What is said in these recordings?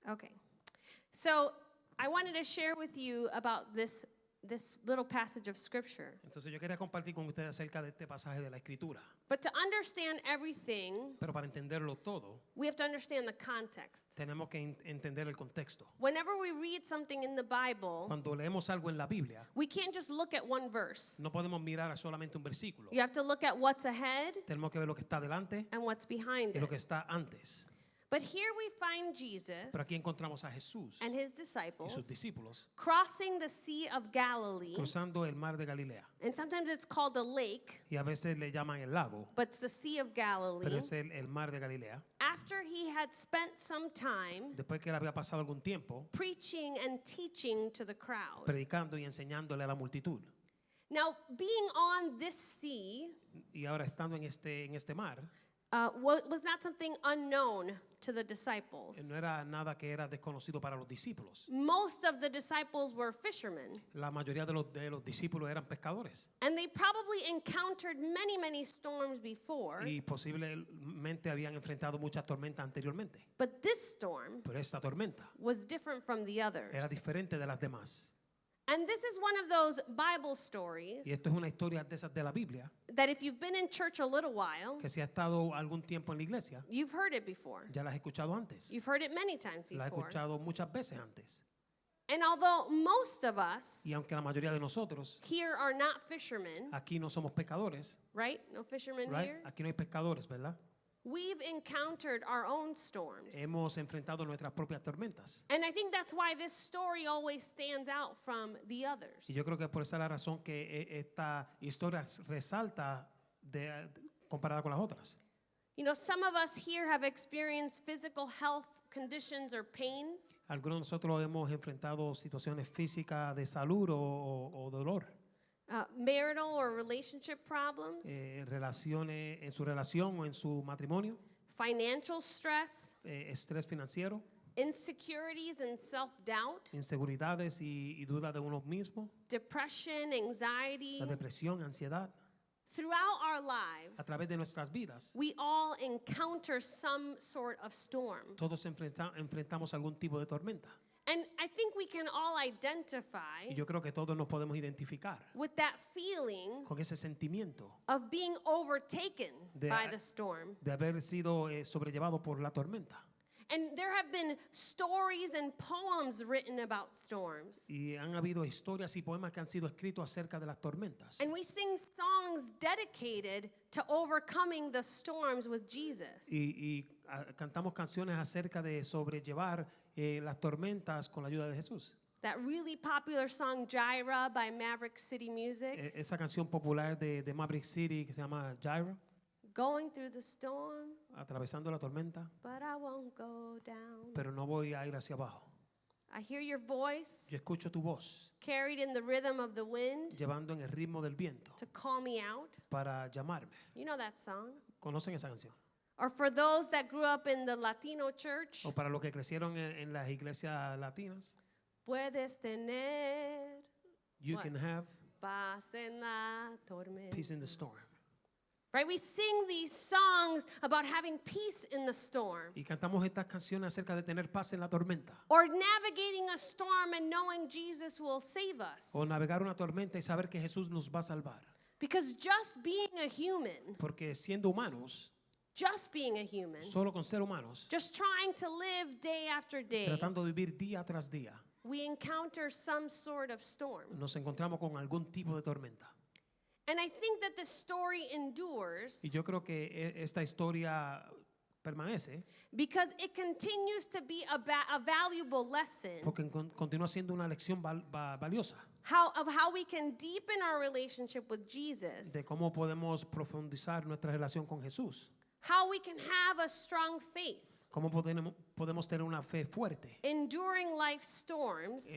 Okay. So I wanted to share with you about this little passage of scripture. Entonces yo quería compartir con ustedes acerca de este pasaje de la Escritura. But to understand everything, Pero para entenderlo todo, we have to understand the context. tenemos que entender el contexto. Whenever we read something in the Bible, Cuando leemos algo en la Biblia, we can't just look at one verse. no podemos mirar a solamente un versículo. You have to look at what's ahead Tenemos que ver lo que está delante and what's behind y lo it. que está antes. But here we find Jesus Pero aquí encontramos a Jesús and his y sus disciples discípulos crossing the Sea of Galilee. cruzando el mar de Galilea. And sometimes it's called a lake, Y a veces le llaman el lago, but it's the Sea of pero Galilee. es el mar de Galilea. After he had spent some time Después que él había pasado algún tiempo preaching and teaching to the crowd. predicando y enseñándole a la multitud. Now, being on this sea Y ahora estando en este mar, was not something unknown to the disciples. no era nada que era desconocido para los discípulos. Most of the disciples were fishermen, La mayoría de los discípulos eran pescadores and they probably encountered many storms before. y posiblemente habían enfrentado muchas tormentas anteriormente. But this storm Pero esta tormenta was different from the others. era diferente de las demás. And this is one of those Bible stories Y esto es una historia de esas de la Biblia that if you've been in church a little while, que si ha estado algún tiempo en la iglesia, you've heard it before. ya las has escuchado antes. You've heard it many times Las has before. escuchado muchas veces antes. And although most of us Y aunque la mayoría de nosotros here are not fishermen, aquí no somos pescadores, right? No fishermen right? here. Aquí no hay pescadores, ¿verdad? We've encountered our own storms. Hemos enfrentado nuestras propias tormentas. And I think that's why this story always stands out from the others. Y yo creo que por esa es la razón que esta historia resalta comparada con las otras. You know, some of us here have experienced physical health conditions or pain. Algunos de nosotros hemos enfrentado situaciones físicas de salud o dolor. Marital or relationship problems, Relaciones en su relación o en su matrimonio, financial stress, estrés financiero, insecurities and self-doubt, inseguridades y dudas de uno mismo, depression, anxiety. la depresión, ansiedad. Throughout our A lives, través de nuestras vidas, we all encounter some sort of storm. todos enfrentamos algún tipo de tormenta. And I think we can all identify Y yo creo que todos nos podemos identificar with that feeling con ese sentimiento of being overtaken De- by the storm. de haber sido sobrellevado por la tormenta. And there have been stories and poems written about storms. Y han habido historias y poemas que han sido escritos acerca de las tormentas. And we sing songs dedicated to overcoming the storms with Jesus. Cantamos canciones acerca de sobrellevar las tormentas con la ayuda de Jesús. That really popular song Jireh by Maverick City Music. Esa canción popular de Maverick City que se llama Jireh, Going through the storm, atravesando la tormenta, but I won't go down. pero no voy a ir hacia abajo. I hear your voice Yo escucho tu voz carried in the rhythm of the wind llevando en el ritmo del viento to call me out. para llamarme. You know that song. ¿Conocen esa canción? Or for those that grew up in the Latino church, O para los que crecieron en las iglesias latinas, puedes tener you What? can have paz en la tormenta. peace in the storm. Right? We sing these songs about having peace in the storm. Y cantamos estas canciones acerca de tener paz en la tormenta. Or navigating a storm and knowing Jesus will save us. O navegar una tormenta y saber que Jesús nos va a salvar. Because just being a human, Porque siendo humanos, solo con ser humanos, just trying to live day after day, tratando de vivir día tras día, we encounter some sort of storm. nos encontramos con algún tipo de tormenta. And I think that this story endures Y yo creo que esta historia permanece because it continues to be a valuable lesson porque continúa siendo una lección valiosa of how we can deepen our relationship with Jesus, de cómo podemos profundizar nuestra relación con Jesús, how we can have a strong faith, cómo podemos tener una fe fuerte, enduring life storms,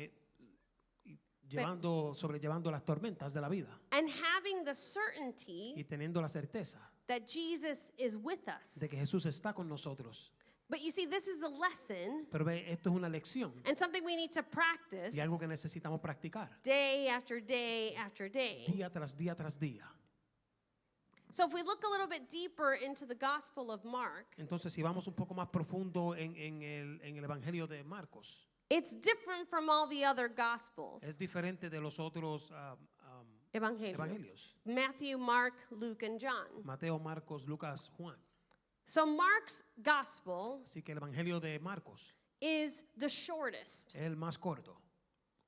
sobrellevando las tormentas de la vida and having the certainty y teniendo la certeza that Jesus is with us. de que Jesús está con nosotros. But you see, this is the lesson Pero ve, esto es una lección and something we need to practice y algo que necesitamos practicar day after day after day. día tras día tras día. So if we look a little bit deeper into the Gospel of Mark, Entonces, si vamos un poco más profundo en el Evangelio de Marcos, it's different from all the other Gospels. es diferente de los otros Evangelio. evangelios. Matthew, Mark, Luke, and John. Mateo, Marcos, Lucas, Juan. So Mark's Gospel Así que el Evangelio de Marcos is the shortest. es el más corto.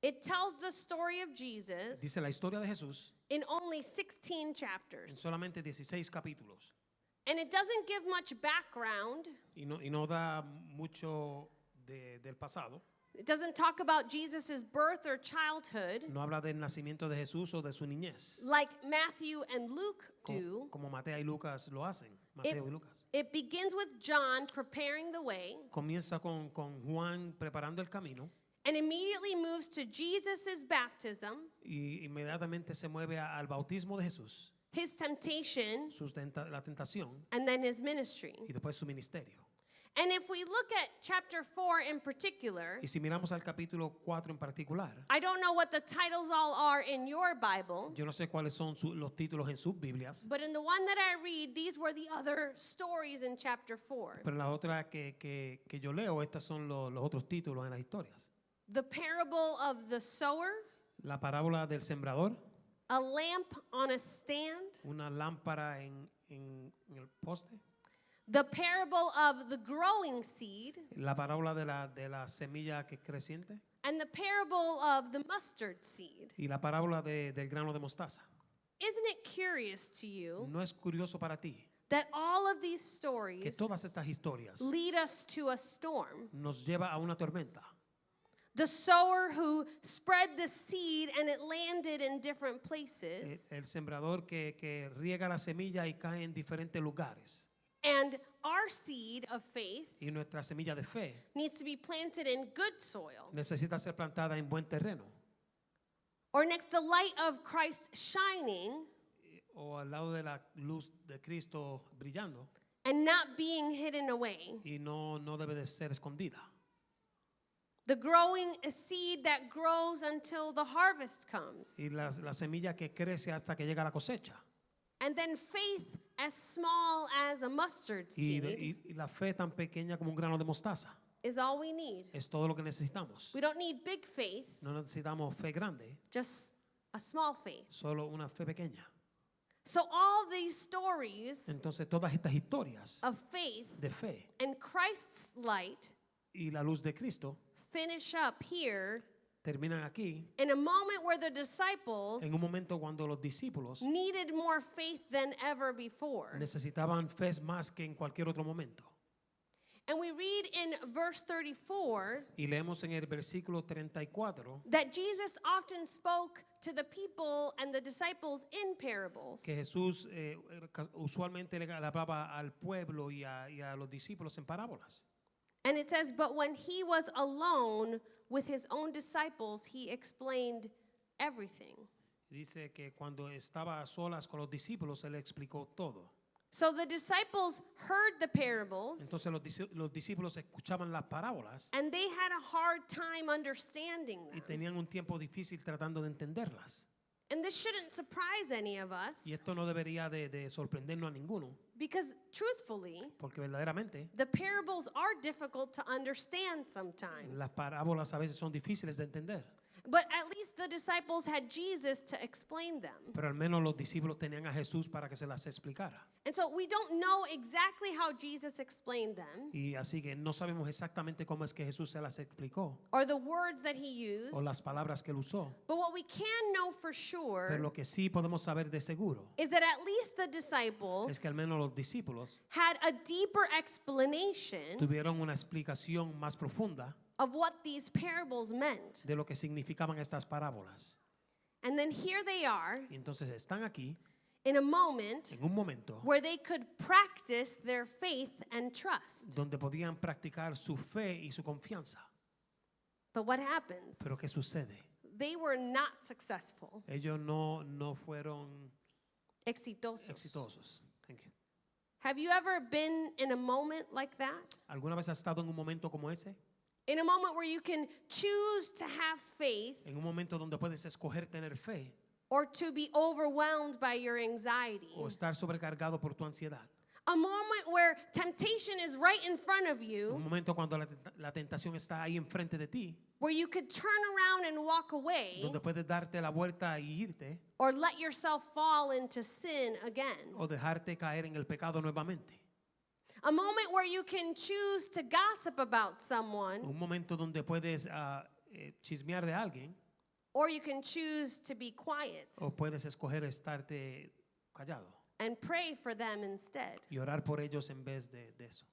It tells the story of Jesus Dice la historia de Jesús in only 16 en chapters. solamente 16 capítulos. And it doesn't give much background. Y no da mucho del pasado. It doesn't talk about Jesus' birth or childhood No habla del nacimiento de Jesús o de su niñez. like Matthew and Luke do. Como Mateo y Lucas lo hacen. Mateo y Lucas. It begins with John preparing the way Comienza con Juan preparando el camino and immediately moves to Jesus' baptism, y inmediatamente se mueve al bautismo de Jesús, his temptation, la tentación and then his ministry. y después su ministerio. And if we look at chapter 4 in particular, Y si miramos al capítulo 4 en particular, I don't know what the titles all are in your Bible, yo no sé cuáles son los títulos en sus Biblias, but in the one that I read, these were the other stories in chapter 4. pero en la otra que yo leo, estas son los otros títulos en las historias. The parable of the sower, La parábola del sembrador, a lamp on a stand, una lámpara en el poste, the parable of the growing seed, la parábola de la semilla que es creciente and the parable of the mustard seed. y la parábola del grano de mostaza. Isn't it curious to you ¿No es curioso para ti that all of these que stories todas estas historias lead us to a storm? nos lleva a una tormenta? The sower who spread the seed and it landed in different places. El sembrador que riega la semilla y cae en diferentes lugares. And our seed of faith Y nuestra semilla de fe needs to be planted in good soil. necesita ser plantada en buen terreno Or next the light of Christ shining o al lado de la luz de Cristo brillando and not being hidden away. y no debe de ser escondida. The growing seed that grows until the harvest comes. Y la semilla que crece hasta que llega la cosecha. And then faith as small as a mustard Y, seed y la fe tan pequeña como un grano de mostaza. is all we need. Es todo lo que necesitamos. We don't need big faith, No necesitamos fe grande, just a small faith. solo una fe pequeña. So all these stories Entonces todas estas historias of faith de fe and Christ's light y la luz de Cristo finish up here terminan aquí in a moment where the disciples en un momento cuando los discípulos needed more faith than ever before. necesitaban fe más que en cualquier otro momento. And we read in verse 34 Y leemos en el versículo 34 that Jesus often spoke to the people and the disciples in parables. que Jesús usualmente le hablaba al pueblo y a los discípulos en parábolas. And it says, but when he was alone with his own disciples, he explained everything. Dice que cuando estaba a solas con los discípulos, él explicó todo. So the disciples heard the parables, Entonces los discípulos escuchaban las parábolas and they had a hard time understanding y them. tenían un tiempo difícil tratando de entenderlas. And this shouldn't surprise any of us, Y esto no debería de sorprendernos a ninguno, because truthfully, porque verdaderamente the parables are difficult to understand sometimes. las parábolas a veces son difíciles de entender. But at least the disciples had Jesus to explain them. Pero al menos los discípulos tenían a Jesús para que se las explicara. And so we don't know exactly how Jesus explained them Y así que no sabemos exactamente cómo es que Jesús se las explicó or the words that he used. o las palabras que él usó. But what we can know for Pero sure lo que sí podemos saber de seguro is that at least the es disciples que al menos los discípulos had a deeper explanation tuvieron una explicación más profunda of what these parables meant. de lo que significaban estas parábolas. And then here they are Y entonces están aquí in a moment en un momento where they could practice their faith and trust. donde podían practicar su fe y su confianza. But what happens? Pero ¿qué sucede? They were not successful, Ellos no fueron exitosos. exitosos. Thank you. Have you ever been in a moment like that? ¿Alguna vez has estado en un momento como ese? In a moment where you can choose to have faith En un momento donde puedes escoger tener fe or to be overwhelmed by your anxiety. o estar sobrecargado por tu ansiedad. A moment where temptation is right in front of Un you, momento cuando la tentación está ahí enfrente de ti, where you could turn around and walk away, donde puedes darte la vuelta y irte or let yourself fall into sin again. o dejarte caer en el pecado nuevamente. A moment where you can choose to gossip about someone, Un momento donde puedes chismear de alguien or you can choose to be quiet o puedes escoger estarte callado and pray for them instead. y orar por ellos en vez de eso.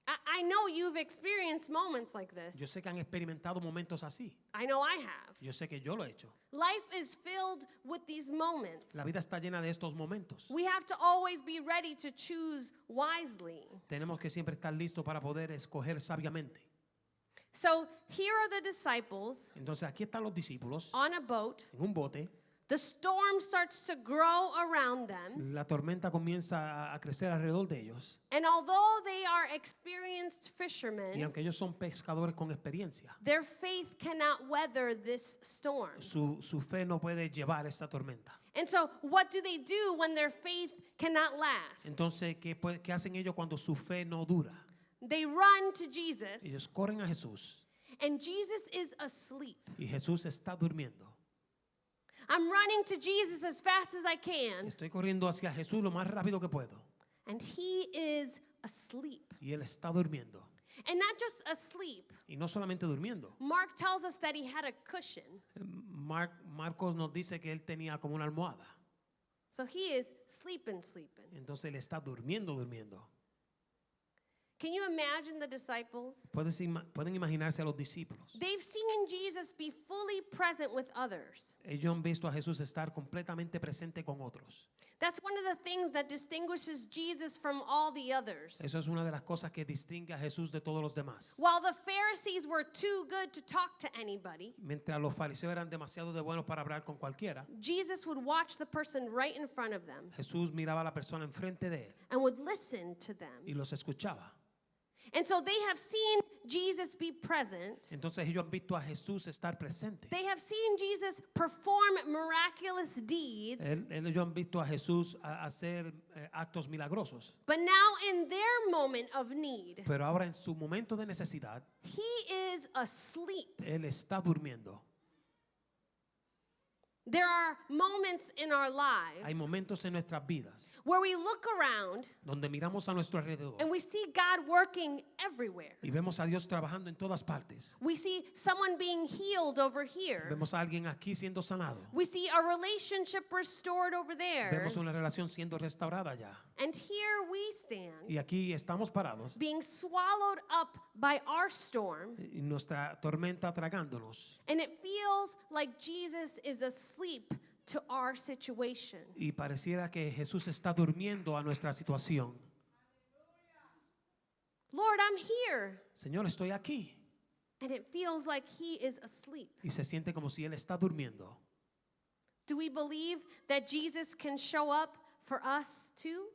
I know you've experienced moments like Yo this. sé que han experimentado momentos así. I know I have. Yo sé que yo lo he hecho. Life is filled with these moments. La vida está llena de estos momentos. We have to always be ready to choose wisely. Tenemos que siempre estar listos para poder escoger sabiamente. So here are the disciples Entonces aquí están los discípulos on a boat. en un bote. The storm starts to grow around them. La tormenta comienza a crecer alrededor de ellos. And although they are experienced Y fishermen, aunque ellos son pescadores con experiencia, their faith cannot weather this storm. su fe no puede llevar esta tormenta. And so, what do they do when their faith cannot last? Entonces, ¿qué hacen ellos cuando su fe no dura? They run to Jesus, Ellos corren a Jesús and Jesus is asleep. y Jesús está durmiendo. I'm running to Jesus as fast as I can, Estoy corriendo hacia Jesús lo más rápido que puedo and he is asleep. y Él está durmiendo. And not just asleep. Y no solamente durmiendo. Mark tells us that he had a cushion. Marcos nos dice que Él tenía como una almohada. So he is sleeping. Entonces Él está durmiendo. Can you imagine the disciples? Pueden imaginarse a los discípulos. They've seen Jesus be fully present with others. Ellos han visto a Jesús estar completamente presente con otros. That's one of the things that distinguishes Jesus from all the others. Eso es una de las cosas que distingue a Jesús de todos los demás. While the Pharisees were too good to talk to anybody, Mientras los fariseos eran demasiado de buenos para hablar con cualquiera, Jesus would watch the person right in front of them Jesús miraba a la persona enfrente de Él and would listen to them. y los escuchaba. And so they have seen Jesus be present. Entonces ellos han visto a Jesús estar presente. They have seen Jesus perform miraculous deeds. Ellos han visto a Jesús hacer actos milagrosos. But now in their moment of need, Pero ahora en su momento de necesidad, he is asleep. Él está durmiendo. There are moments in our Hay lives momentos en nuestras vidas where we look around donde miramos a nuestro alrededor and we see God working everywhere. y vemos a Dios trabajando en todas partes. We see someone being healed over here. Vemos a alguien aquí siendo sanado. We see a relationship restored over there. Vemos una relación siendo restaurada allá. And here we stand, Y aquí estamos parados being swallowed up by our storm. y nuestra tormenta tragándonos. And it feels like Jesus is asleep to our situation. Y pareciera que Jesús está durmiendo a nuestra situación. Lord, I'm here. Señor, estoy aquí. And it feels like he is asleep. Y se siente como si Él está durmiendo. Do we believe that Jesus can show up for us too?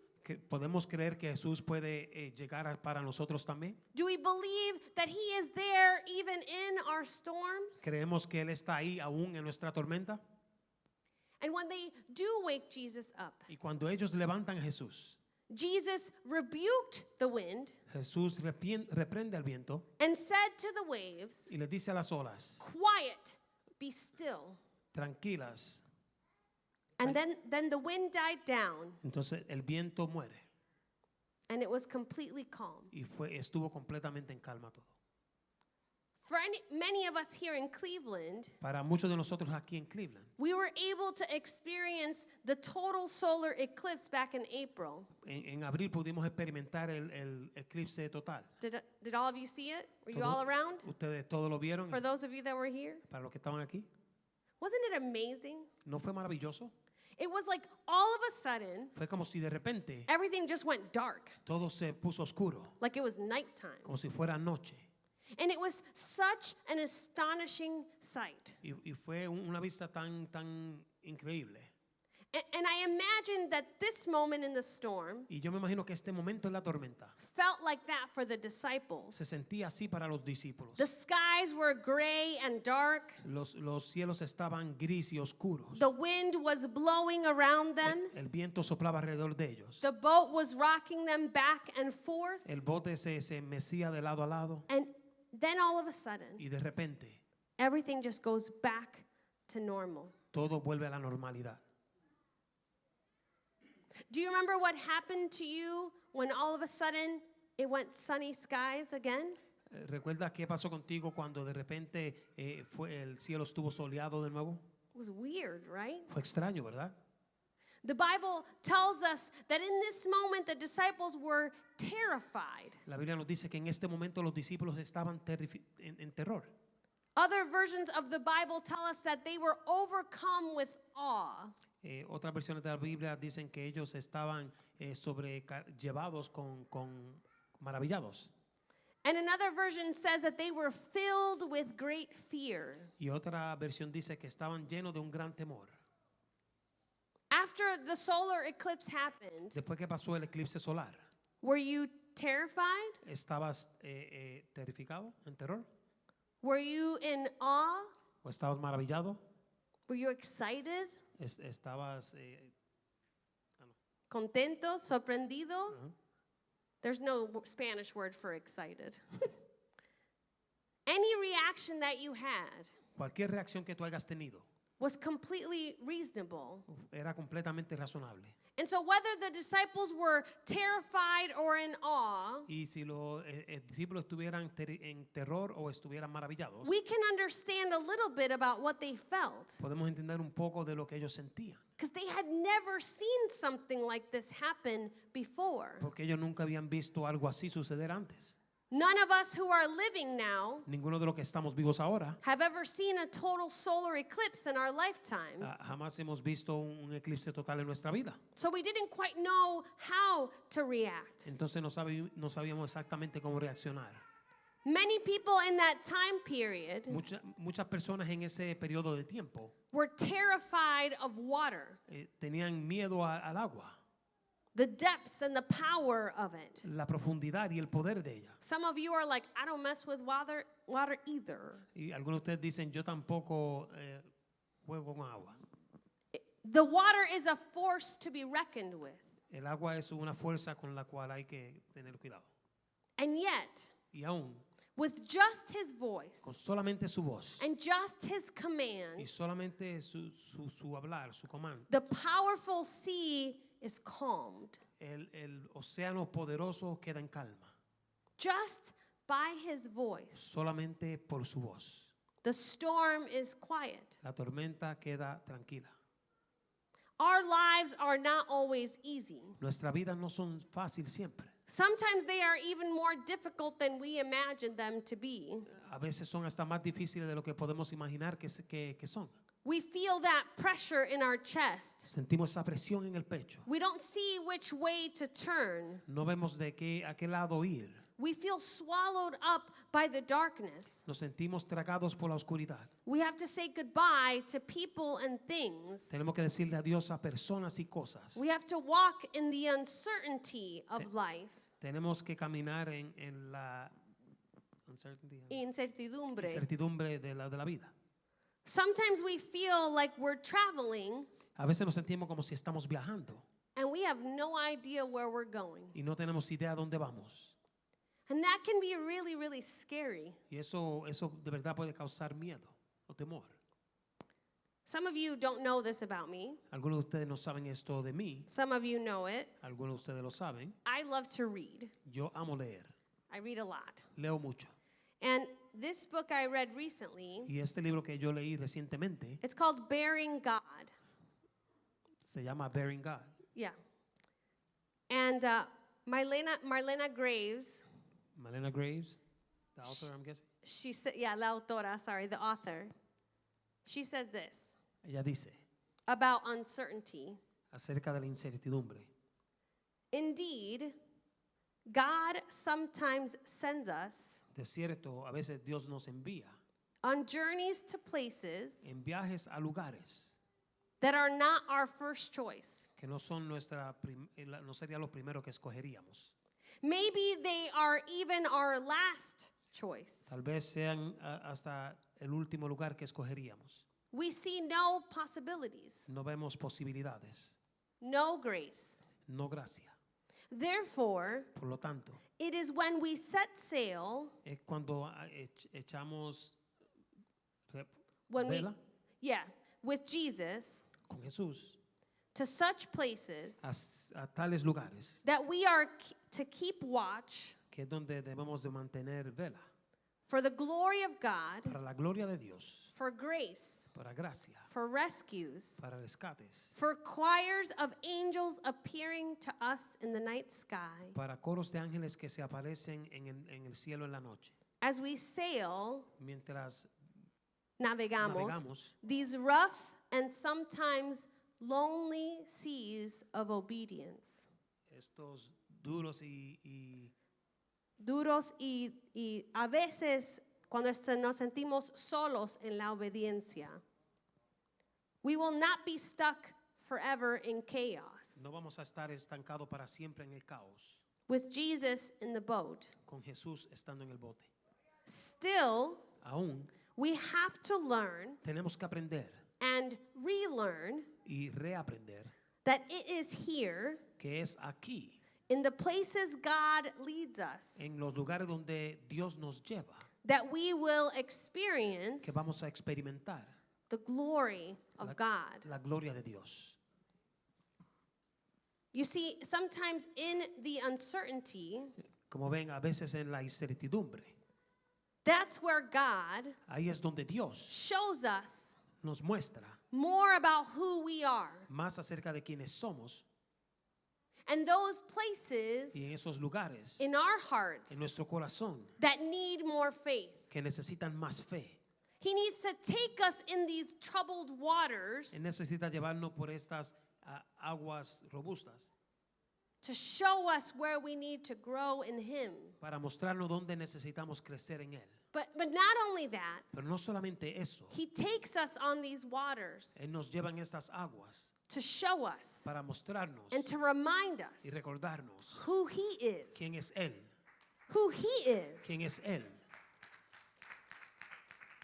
¿Podemos creer que Jesús puede llegar para nosotros también? Do we believe that he is there even in our storms? ¿Creemos que Él está ahí aún en nuestra tormenta? And when they do wake Jesus up, Y cuando ellos levantan a Jesús, Jesus rebuked the wind Jesús reprende al viento and said to the waves, y les dice a las olas, "Quiet, be still." tranquilas. And then the wind died down Entonces el viento muere and it was completely calm. y estuvo completamente en calma todo. For many of us here in Cleveland, Para muchos de nosotros aquí en Cleveland, we were able to experience the total solar eclipse back in April. en abril pudimos experimentar el eclipse total. Did all of you see it? Were you Todo- all around? ¿Ustedes todos lo vieron? For those of you that were here? Para los que estaban aquí, Wasn't it amazing? ¿no fue maravilloso? It was like all of a sudden, Fue como si de repente everything just went dark, todo se puso oscuro, like it was nighttime. como si fuera noche. And it was such an astonishing sight. Y fue una vista tan increíble. And I imagine that this moment in the storm Y yo me imagino que este momento en la tormenta felt like that for the disciples. se sentía así para los discípulos. The skies were gray and dark. Los cielos estaban gris y oscuros. The wind was blowing around them. El viento soplaba alrededor de ellos. The boat was rocking them back and forth. El bote se mecía de lado a lado And then all of a sudden, y de repente everything just goes back to normal. todo vuelve a la normalidad. Do you remember what happened to you when all of a sudden it went sunny skies again? ¿Recuerdas qué pasó contigo cuando de repente el cielo estuvo soleado de nuevo? It was weird, right? Fue extraño, ¿verdad? The Bible tells us that in this moment the disciples were terrified. La Biblia nos dice que en este momento los discípulos estaban en terror. Other versions of the Bible tell us that they were overcome with awe. Otras versiones de la Biblia dicen que ellos estaban llevados con maravillados. And another version says that they were filled with great fear. Y otra versión dice que estaban llenos de un gran temor. After the solar eclipse happened, Después que pasó el eclipse solar, were you terrified? ¿estabas terrificado, en terror? Were you in awe? ¿O estabas maravillado? Were you excited? ¿Estabas Contento? Sorprendido? Ajá. There's no Spanish word for excited. Any reaction that you had cualquier reacción que tú hayas tenido was completely reasonable. era completamente razonable? And so whether the disciples were terrified or in awe, Y si los discípulos estuvieran en terror o estuvieran maravillados, we can understand a little bit about what they felt. podemos entender un poco de lo que ellos sentían, Because they had never seen something like this happen before. porque ellos nunca habían visto algo así suceder antes. None of us who are living now Ninguno de los que estamos vivos ahora have ever seen a total solar eclipse in our lifetime. jamás hemos visto un eclipse total en nuestra vida. So we didn't quite know how to react. Entonces no sabíamos exactamente cómo reaccionar. Many people in that time period Muchas personas en ese periodo de tiempo were terrified of water, tenían miedo al agua, the depths and the power of it. la profundidad y el poder de ella. Some of you are like, I don't mess with water either. Y algunos de ustedes dicen, yo tampoco juego con agua. The water is a force to be reckoned with. El agua es una fuerza con la cual hay que tener cuidado. And yet, Y aún, with just his voice con solamente su voz and just his y command, solamente su hablar, su comando, the powerful sea is calmed. el océano poderoso queda en calma. Just by his voice, Solamente por su voz. the storm is quiet. La tormenta queda tranquila. Our lives are not always easy. Nuestras vidas no son fáciles siempre. Sometimes they are even more difficult than we imagine them to be. A veces son hasta más difíciles de lo que podemos imaginar que son. We feel that pressure in our chest. Sentimos esa presión en el pecho. We don't see which way to turn. No vemos a qué lado ir. We feel swallowed up by the darkness. Nos sentimos tragados por la oscuridad. We have to say goodbye to people and things. Tenemos que decirle adiós a personas y cosas. We have to walk in the uncertainty of life. Tenemos que caminar en la Incertidumbre. incertidumbre de la vida. Sometimes we feel like we're traveling A veces nos sentimos como si estamos viajando and we have no idea where we're going. y no tenemos idea a dónde vamos. And that can be really, really scary. Y eso de verdad puede causar miedo o temor. Some of you don't know this about me. Algunos de ustedes no saben esto de mí. Some of you know it. Algunos de ustedes lo saben. I love to read. Yo amo leer. I read a lot. Leo mucho. And this book I read recently, Y este libro que yo leí recientemente it's called Bearing God. se llama Bearing God. Yeah. And Marlena Graves, Malena Graves, the author, I'm guessing. she said, yeah, la autora, sorry, the author. She says this Ella dice about uncertainty. acerca de la incertidumbre. Indeed, God sometimes sends us De cierto, a veces Dios nos envía on journeys to places en viajes a lugares that are not our first choice. que no son no sería lo primero que escogeríamos. Maybe they are even our last choice. Tal vez sean hasta el último lugar que escogeríamos. We see no possibilities, No vemos posibilidades, no grace. no gracia. Therefore, Por lo tanto, it is when we set sail, es cuando echamos when we, vela yeah, with Jesus con Jesús to such places a tales lugares, that we are to keep watch que es donde debemos de mantener vela for the glory of God, para la gloria de Dios, for grace, para gracia, for rescues, para rescates, for choirs of angels appearing to us in the night sky. para coros de ángeles que se aparecen en el cielo en la noche. As we sail, Mientras navegamos these rough and sometimes lonely seas of obedience. estos duros Duros y a veces cuando nos sentimos solos en la obediencia. We will not be stuck forever in chaos. no vamos a estar estancados para siempre en el caos, With Jesus in the boat. con Jesús estando en el bote. Still, Aún we have to learn tenemos que aprender and relearn y reaprender that it is here que es aquí, in the places God leads us en los lugares donde Dios nos lleva, that we will experience que vamos a experimentar the glory of God. la gloria de Dios. You see, sometimes in the uncertainty, Como ven, a veces en la incertidumbre, that's where God ahí es donde Dios shows us nos muestra more about who we are. más acerca de quiénes somos, And those places y en esos lugares, in our hearts en nuestro corazón, that need more faith. que necesitan más fe. He needs to take us in these troubled waters Él necesita llevarnos por estas aguas robustas to show us where we need to grow in Him. para mostrarnos dónde necesitamos crecer en Él. But not only that, Pero no solamente eso, He takes us on these waters Él nos lleva en estas aguas to show us para mostrarnos and to remind y us recordarnos who He is. quién es Él, Who He is. quién es Él.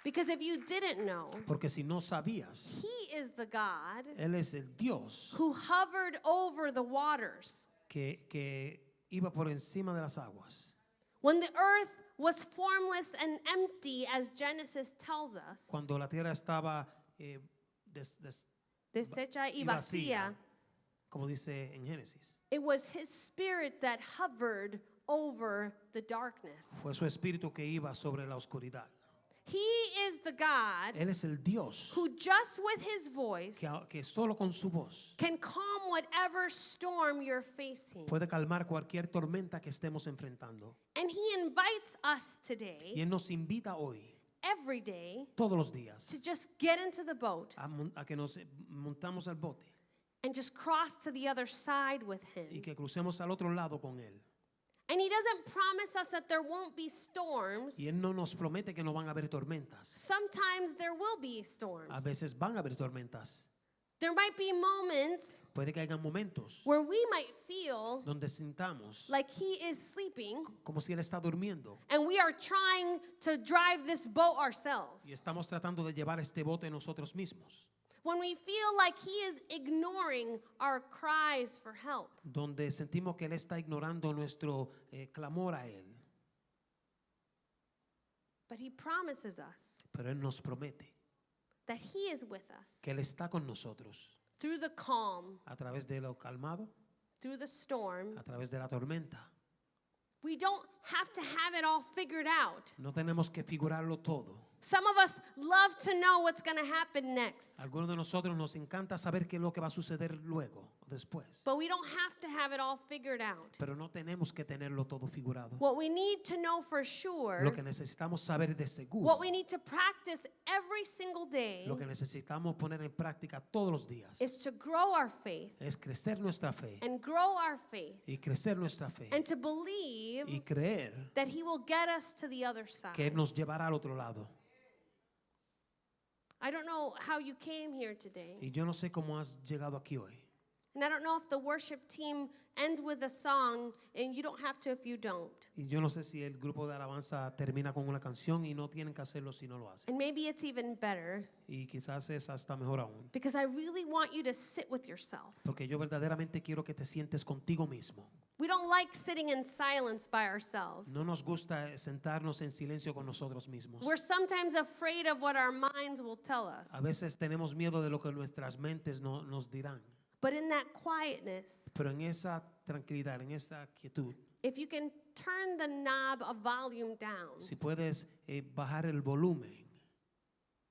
Because if you didn't know, Porque si no sabías, He is the God Él es el Dios who hovered over the waters. que iba por encima de las aguas. When the earth was formless and empty, as Genesis tells us, Cuando la tierra estaba deshecha y y vacía, como dice en Génesis, it was His Spirit that hovered over the darkness. fue su espíritu que iba sobre la oscuridad. He is the God Él es el Dios who just with His voice que solo con su voz can calm whatever storm you're facing. puede calmar cualquier tormenta que estemos enfrentando. And He invites us Y today, Él nos invita hoy, every day, todos los días, to just get into the boat a que nos montamos al bote and just cross to the other side with y Him. que crucemos al otro lado con Él. And He doesn't promise us that there won't be storms. Y Él no nos promete que no van a haber tormentas. Sometimes there will be A storms. veces van a haber tormentas. There might be moments Puede que haya momentos where we might feel donde sintamos like He is sleeping como si Él está durmiendo and we are trying to drive this boat ourselves. y estamos tratando de llevar este bote nosotros mismos. When we feel like He is ignoring our cries for help. Donde sentimos que Él está ignorando nuestro clamor a Él. But He promises us Pero Él nos promete that He is with us que Él está con nosotros through the calm, a través de lo calmado, through the storm. a través de la tormenta. We don't have to have it all figured out. No tenemos que figurarlo todo. Some of us love to know what's going to happen next. Algunos de nosotros nos encanta saber qué es lo que va a suceder luego o después. But we don't have to have it all figured out. Pero no tenemos que tenerlo todo figurado. What we need to know for sure, Lo que necesitamos saber de seguro, what we need to practice every single day, lo que necesitamos poner en práctica todos los días, is to grow our faith es crecer nuestra fe and grow our faith y crecer nuestra fe and to believe y creer that He will get us to the other que Él side. nos llevará al otro lado. I don't know how you came here today. Y yo no sé cómo has llegado aquí hoy. And I don't know if the worship team ends with a song, and you don't have to if you don't. Y yo no sé si el grupo de alabanza termina con una canción y no tienen que hacerlo si no lo hacen. And maybe it's even better, Y quizás es hasta mejor aún. because I really want you to sit with yourself. Porque yo verdaderamente quiero que te sientes contigo mismo. We don't like sitting in silence by ourselves. No nos gusta sentarnos en silencio con nosotros mismos. We're sometimes afraid of what our minds will tell us. A veces tenemos miedo de lo que nuestras mentes nos dirán. But in that quietness, Pero en esa tranquilidad, en esa quietud, if you can turn the knob of volume down, si puedes bajar el volumen,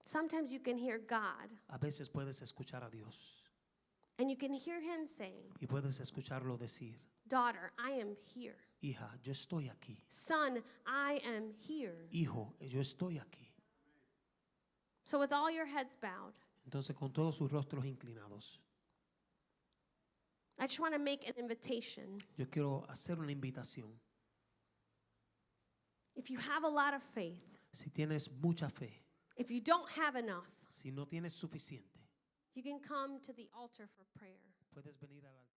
sometimes you can hear God, a veces puedes escuchar a Dios and you can hear Him saying, y puedes escucharlo decir, daughter, I am here. hija, yo estoy aquí. Son, I am here. Hijo, yo estoy aquí. So with all your heads bowed, Entonces, con todos sus rostros inclinados, I just want to make an invitation. yo quiero hacer una invitación. If you have a lot of faith, Si tienes mucha fe, if you don't have enough, si no tienes suficiente, you can come to the altar for prayer. puedes venir al altar.